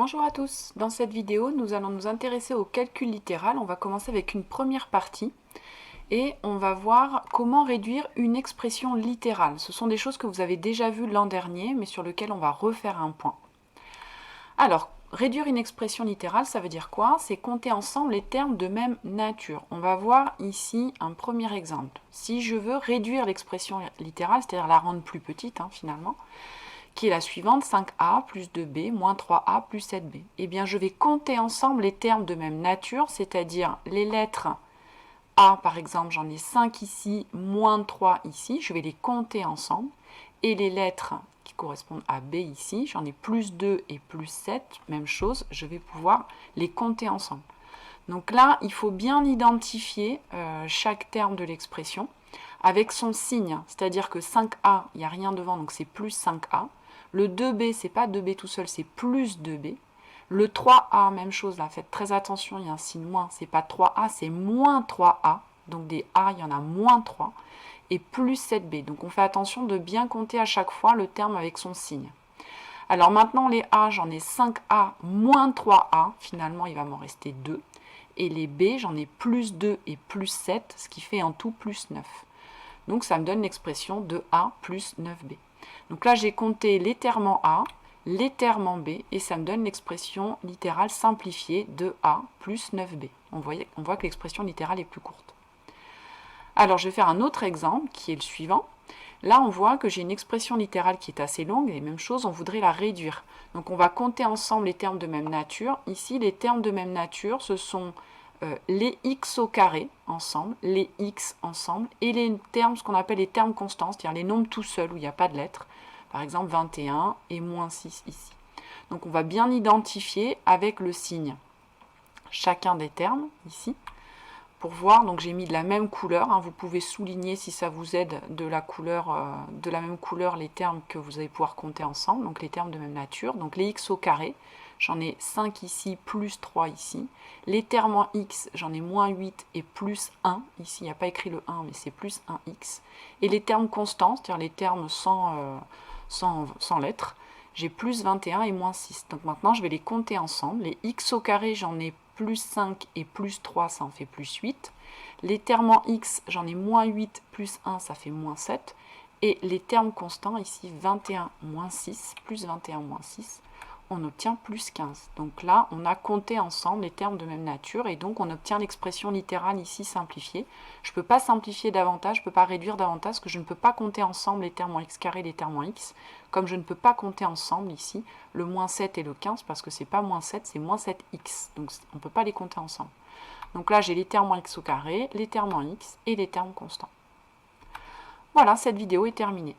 Bonjour à tous, dans cette vidéo nous allons nous intéresser au calcul littéral. On va commencer avec une première partie et on va voir comment réduire une expression littérale. Ce sont des choses que vous avez déjà vues l'an dernier mais sur lesquelles on va refaire un point. Alors, réduire une expression littérale, ça veut dire quoi? C'est compter ensemble les termes de même nature. On va voir ici un premier exemple. Si je veux réduire l'expression littérale, c'est-à-dire la rendre plus petite finalement, qui est la suivante, 5a plus 2b moins 3a plus 7b. Eh bien, je vais compter ensemble les termes de même nature, c'est-à-dire les lettres a, par exemple, j'en ai 5 ici, moins 3 ici, je vais les compter ensemble. Et les lettres qui correspondent à b ici, j'en ai plus 2 et plus 7, même chose, je vais pouvoir les compter ensemble. Donc là, il faut bien identifier chaque terme de l'expression avec son signe, c'est-à-dire que 5a, il n'y a rien devant, donc c'est plus 5a. Le 2b, c'est pas 2b tout seul, c'est plus 2b. Le 3a, même chose, là, faites très attention, il y a un signe moins, c'est pas 3a, c'est moins 3a. Donc des a, il y en a moins 3. Et plus 7b. Donc on fait attention de bien compter à chaque fois le terme avec son signe. Alors maintenant, les a, j'en ai 5a moins 3a. Finalement, il va m'en rester 2. Et les b, j'en ai plus 2 et plus 7, ce qui fait en tout plus 9. Donc ça me donne l'expression de a plus 9b. Donc là, j'ai compté les termes en a, les termes en b, et ça me donne l'expression littérale simplifiée de a plus 9b. On voit que l'expression littérale est plus courte. Alors, je vais faire un autre exemple, qui est le suivant. Là, on voit que j'ai une expression littérale qui est assez longue, et même chose, on voudrait la réduire. Donc, on va compter ensemble les termes de même nature. Ici, les termes de même nature, ce sont les x au carré ensemble, les x ensemble, et les termes, ce qu'on appelle les termes constants, c'est-à-dire les nombres tout seuls où il n'y a pas de lettres. Par exemple, 21 et moins 6 ici. Donc, on va bien identifier avec le signe chacun des termes ici. Pour voir, donc j'ai mis de la même couleur, vous pouvez souligner si ça vous aide de la même couleur les termes que vous allez pouvoir compter ensemble, donc les termes de même nature. Donc les x au carré, j'en ai 5 ici, plus 3 ici. Les termes en x, j'en ai moins 8 et plus 1, ici il n'y a pas écrit le 1, mais c'est plus 1x. Et les termes constants, c'est-à-dire les termes sans lettres, j'ai plus 21 et moins 6. Donc maintenant je vais les compter ensemble. Les x au carré, j'en ai plus 5 et plus 3, ça en fait plus 8. Les termes en x, j'en ai moins 8 plus 1, ça fait moins 7. Et les termes constants, ici 21 moins 6, plus 21 moins 6, on obtient plus 15. Donc là, on a compté ensemble les termes de même nature et donc on obtient l'expression littérale ici simplifiée. Je ne peux pas simplifier davantage, je ne peux pas réduire davantage, parce que je ne peux pas compter ensemble les termes en x carré et les termes en x, comme je ne peux pas compter ensemble ici le moins 7 et le 15, parce que c'est pas moins 7, c'est moins 7x. Donc on ne peut pas les compter ensemble. Donc là, j'ai les termes en x au carré, les termes en x et les termes constants. Voilà, cette vidéo est terminée.